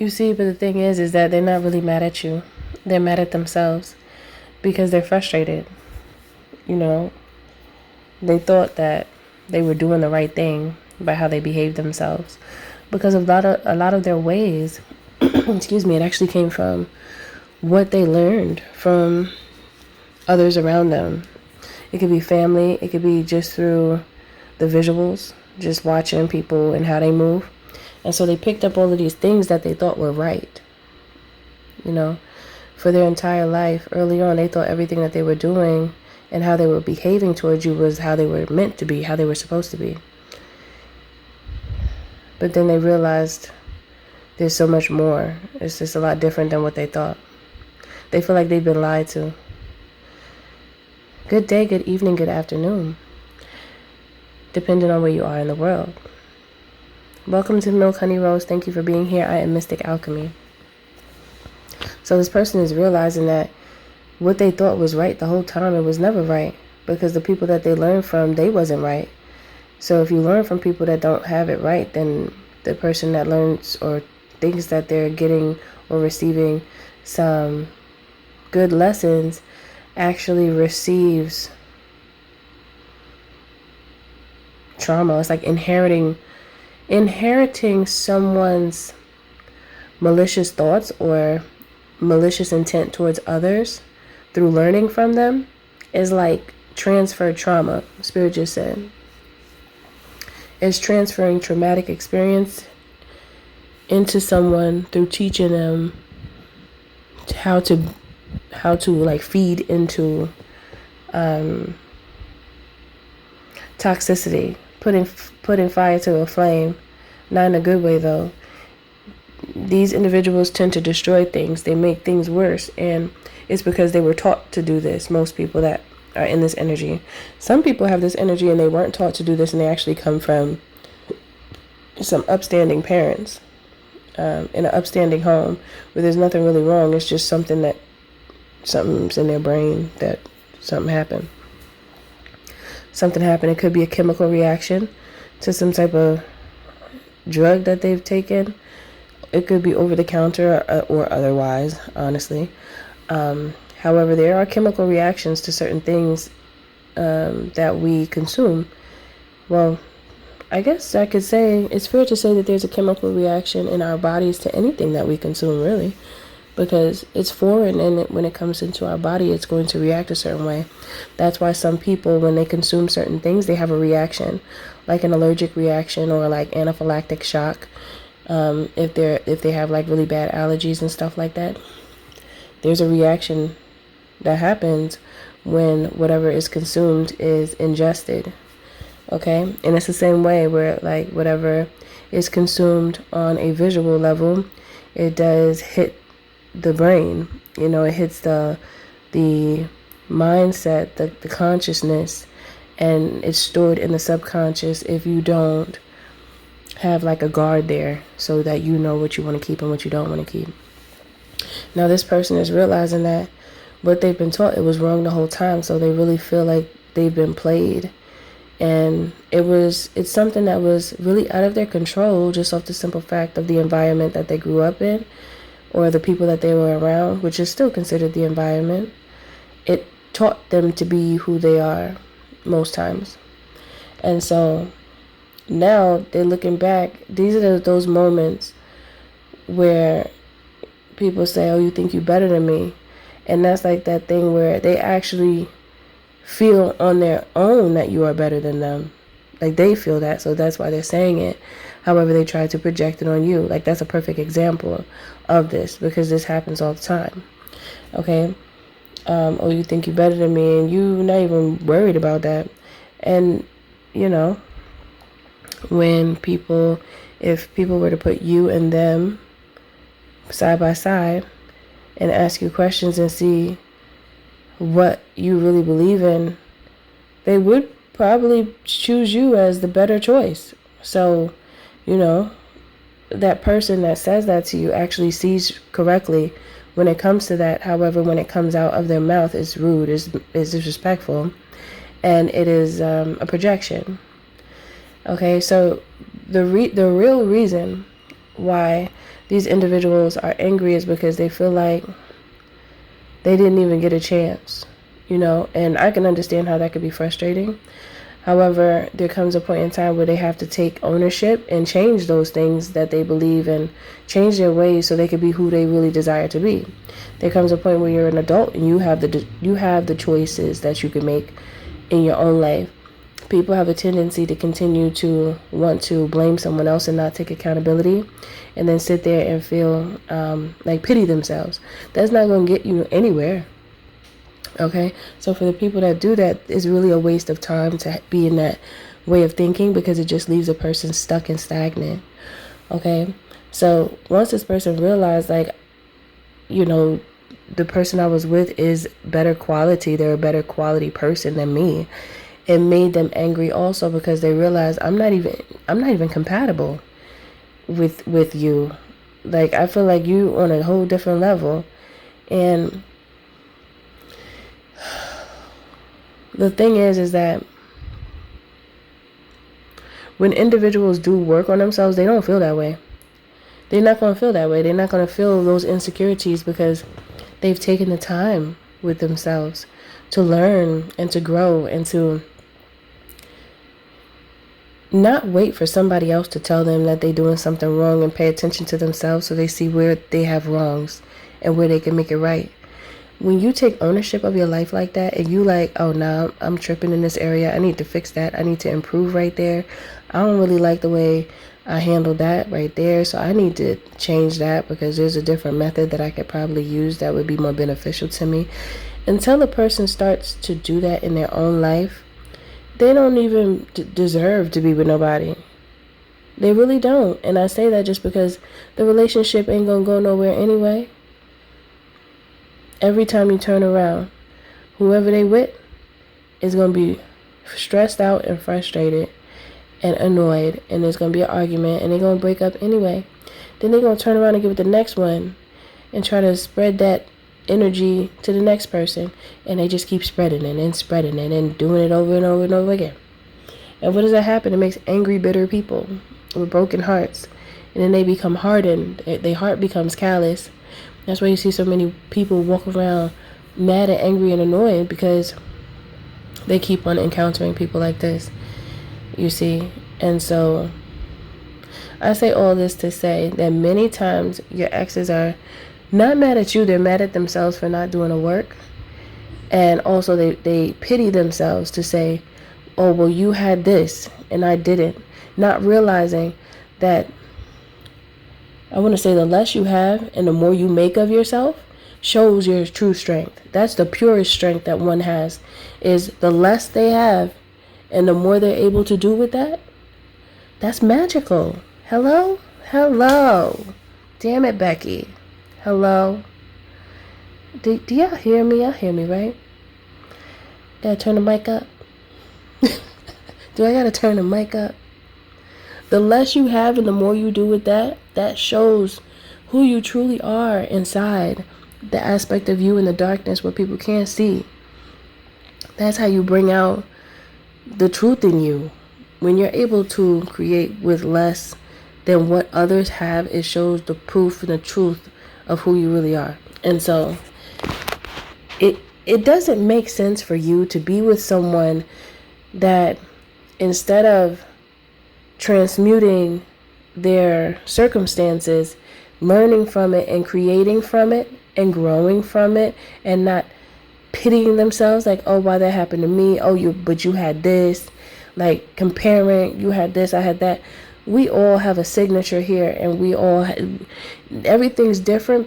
You see, but the thing is that they're not really mad at you. They're mad at themselves because they're frustrated. You know, they thought that they were doing the right thing by how they behaved themselves because of a lot of their ways. Excuse me. It actually came from what they learned from others around them. It could be family. It could be just through the visuals, just watching people and how they move. And so they picked up all of these things that they thought were right. You know, for their entire life, early on, they thought everything that they were doing and how they were behaving towards you was how they were meant to be, how they were supposed to be. But then they realized there's so much more. It's just a lot different than what they thought. They feel like they've been lied to. Good day, good evening, good afternoon, depending on where you are in the world. Welcome to Milk Honey Rose. Thank you for being here. I am Mystic Alchemy. So this person is realizing that what they thought was right the whole time, it was never right, because the people that they learned from, they wasn't right. So if you learn from people that don't have it right, then the person that learns or thinks that they're getting or receiving some good lessons actually receives trauma. It's like inheriting someone's malicious thoughts or malicious intent towards others through learning from them is like transferred trauma. Spirit just said it's transferring traumatic experience into someone through teaching them how to like feed into toxicity, putting fire to a flame. Not in a good way though. These individuals tend to destroy things. They make things worse, and it's because they were taught to do this. Most people that are in this energy. Some people have this energy and they weren't taught to do this, and they actually come from some upstanding parents in an upstanding home where there's nothing really wrong. It's just something's in their brain that something happened. It could be a chemical reaction to some type of drug that they've taken. It could be over the counter or otherwise, honestly. However, there are chemical reactions to certain things that we consume. Well, I guess I could say it's fair to say that there's a chemical reaction in our bodies to anything that we consume, really, because it's foreign, and when it comes into our body, it's going to react a certain way. That's why some people, when they consume certain things, they have a reaction, like an allergic reaction or like anaphylactic shock. If they have like really bad allergies and stuff like that, there's a reaction that happens when whatever is consumed is ingested. Okay, and it's the same way where like whatever is consumed on a visual level, it does hit the brain. You know, it hits the mindset, the consciousness, and it's stored in the subconscious if you don't have like a guard there so that you know what you want to keep and what you don't want to keep. Now this person is realizing that what they've been taught, it was wrong the whole time, so they really feel like they've been played. And it's something that was really out of their control, just off the simple fact of the environment that they grew up in or the people that they were around, which is still considered the environment. It taught them to be who they are most times. And so now they're looking back. These are those moments where people say, oh, you think you're better than me. And that's like that thing where they actually feel on their own that you are better than them. Like they feel that, so that's why they're saying it. However, they try to project it on you. Like that's a perfect example of this, because this happens all the time. Okay? Oh, you think you're better than me, and you're not even worried about that. And, you know, if people were to put you and them side by side and ask you questions and see what you really believe in, they would probably choose you as the better choice. So, you know, that person that says that to you actually sees correctly when it comes to that. However, when it comes out of their mouth, it's rude, it's disrespectful, and it is a projection. Okay, so the real reason why these individuals are angry is because they feel like they didn't even get a chance, and I can understand how that could be frustrating. However, there comes a point in time where they have to take ownership and change those things that they believe and change their ways so they can be who they really desire to be. There comes a point where you're an adult and you have the choices that you can make in your own life. People have a tendency to continue to want to blame someone else and not take accountability, and then sit there and feel like pity themselves. That's not going to get you anywhere. Okay, so for the people that do that, it's really a waste of time to be in that way of thinking, because it just leaves a person stuck and stagnant. Okay, so once this person realized, like, the person I was with is better quality, they're a better quality person than me, it made them angry also, because they realized I'm not even compatible with you. Like, I feel like you on a whole different level. And the thing is that when individuals do work on themselves, they don't feel that way. They're not going to feel that way. They're not going to feel those insecurities, because they've taken the time with themselves to learn and to grow and to not wait for somebody else to tell them that they're doing something wrong, and pay attention to themselves so they see where they have wrongs and where they can make it right. When you take ownership of your life like that, and you like, oh, nah, I'm tripping in this area, I need to fix that, I need to improve right there, I don't really like the way I handled that right there, so I need to change that, because there's a different method that I could probably use that would be more beneficial to me. Until a person starts to do that in their own life, they don't even deserve to be with nobody. They really don't. And I say that just because the relationship ain't gonna go nowhere anyway. Every time you turn around, whoever they with is gonna be stressed out and frustrated and annoyed, and there's gonna be an argument, and they're gonna break up anyway. Then they're gonna turn around and get with the next one and try to spread that energy to the next person, and they just keep spreading it and doing it over and over and over again. And what does that happen? It makes angry, bitter people with broken hearts, and then they become hardened. Their heart becomes callous. That's why you see so many people walk around mad and angry and annoyed, because they keep on encountering people like this, you see. And so I say all this to say that many times your exes are not mad at you, they're mad at themselves for not doing the work. And also they pity themselves to say, oh, well, you had this and I didn't. Not realizing that, I want to say, the less you have and the more you make of yourself shows your true strength. That's the purest strength that one has, is the less they have and the more they're able to do with that. That's magical. Hello? Damn it, Becky. Hello? Do y'all hear me? Y'all hear me, right? Gotta turn the mic up. Do I gotta turn the mic up? The less you have and the more you do with that, that shows who you truly are inside, the aspect of you in the darkness where people can't see. That's how you bring out the truth in you. When you're able to create with less than what others have, it shows the proof and the truth of who you really are. And so it doesn't make sense for you to be with someone that, instead of transmuting their circumstances, learning from it and creating from it and growing from it, and not pitying themselves like, oh, why that happened to me, but you had this, like comparing, you had this, I had that. We all have a signature here, and everything's different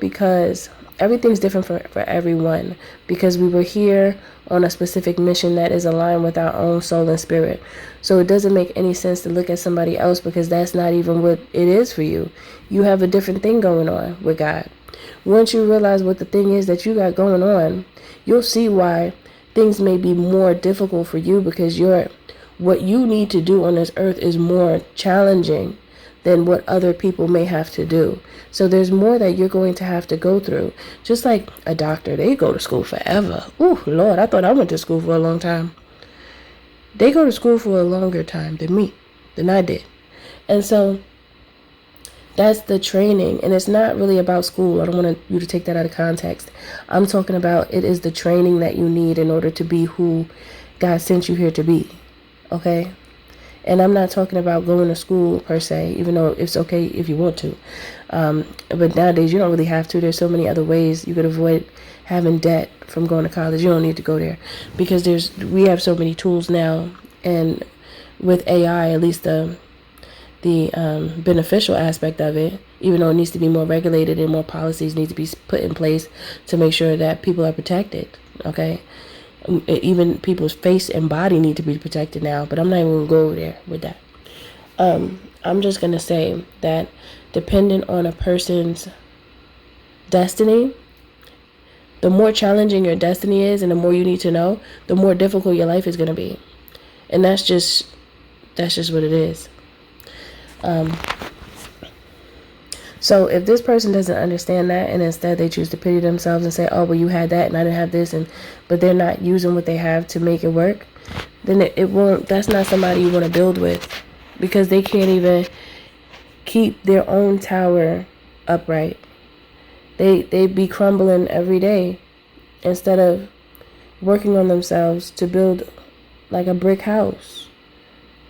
for everyone, because we were here on a specific mission that is aligned with our own soul and spirit. So it doesn't make any sense to look at somebody else, because that's not even what it is for you. You have a different thing going on with God. Once you realize what the thing is that you got going on, you'll see why things may be more difficult for you, because what you need to do on this earth is more challenging than what other people may have to do. So there's more that you're going to have to go through. Just like a doctor, they go to school forever. Ooh, Lord, I thought I went to school for a long time. They go to school for a longer time than I did. And so That's the training. And it's not really about school. I don't want you to take that out of context. I'm talking about it is the training that you need in order to be who God sent you here to be. Okay? And I'm not talking about going to school per se, even though it's okay if you want to. But nowadays you don't really have to. There's so many other ways you could avoid having debt from going to college. You don't need to go there because we have so many tools now. And with AI, at least the beneficial aspect of it, even though it needs to be more regulated and more policies need to be put in place to make sure that people are protected. Okay? Even people's face and body need to be protected now, but I'm not even going to go there with that. I'm just going to say that dependent on a person's destiny, the more challenging your destiny is and the more you need to know, the more difficult your life is going to be. And that's just what it is. So if this person doesn't understand that and instead they choose to pity themselves and say, oh, well, you had that and I didn't have this, but they're not using what they have to make it work, then it won't. That's not somebody you want to build with, because they can't even keep their own tower upright. They be crumbling every day instead of working on themselves to build like a brick house.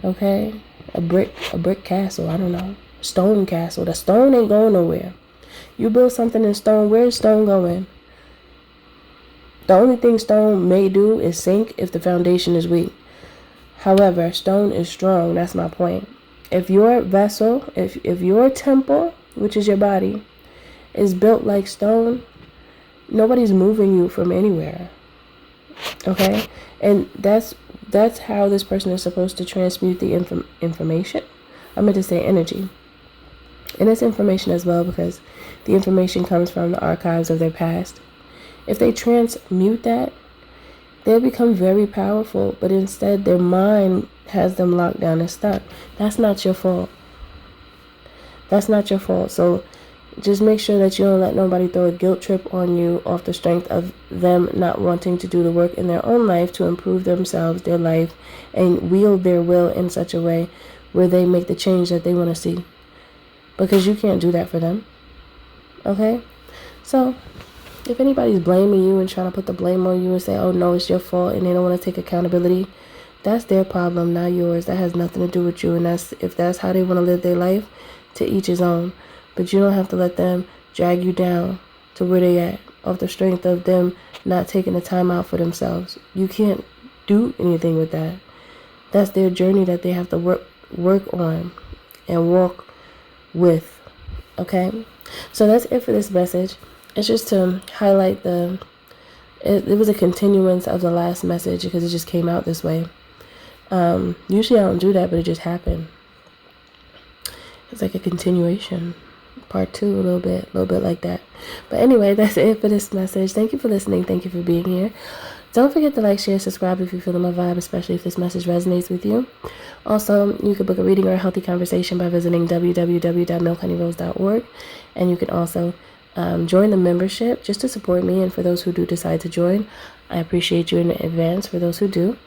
Okay? A brick castle, I don't know. Stone castle. The stone ain't going nowhere. You build something in stone, where's stone going? The only thing stone may do is sink if the foundation is weak. However, stone is strong. That's my point. If your vessel, if your temple, which is your body, is built like stone, nobody's moving you from anywhere. Okay? And that's how this person is supposed to transmute the information. I meant to say energy. And it's information as well, because the information comes from the archives of their past. If they transmute that, they'll become very powerful, but instead their mind has them locked down and stuck. That's not your fault. That's not your fault. So just make sure that you don't let nobody throw a guilt trip on you off the strength of them not wanting to do the work in their own life to improve themselves, their life, and wield their will in such a way where they make the change that they want to see. Because you can't do that for them. Okay? So if anybody's blaming you and trying to put the blame on you and say, oh no, it's your fault, and they don't want to take accountability, that's their problem, not yours. That has nothing to do with you. And if that's how they want to live their life, to each his own. But you don't have to let them drag you down to where they at off the strength of them not taking the time out for themselves. You can't do anything with that. That's their journey that they have to work on and walk with. Okay? So that's it for this message. It's just to highlight it was a continuance of the last message because it just came out this way. Usually I don't do that, but it just happened. It's like a continuation. Part 2, a little bit like that. But anyway, that's it for this message. Thank you for listening. Thank you for being here. Don't forget to like, share, subscribe if you feel my vibe, especially if this message resonates with you. Also, you can book a reading or a healthy conversation by visiting www.milkhoneyRose.org. And you can also join the membership just to support me. And for those who do decide to join, I appreciate you in advance for those who do.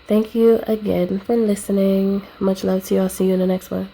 Thank you again for listening. Much love to you. I'll see you in the next one.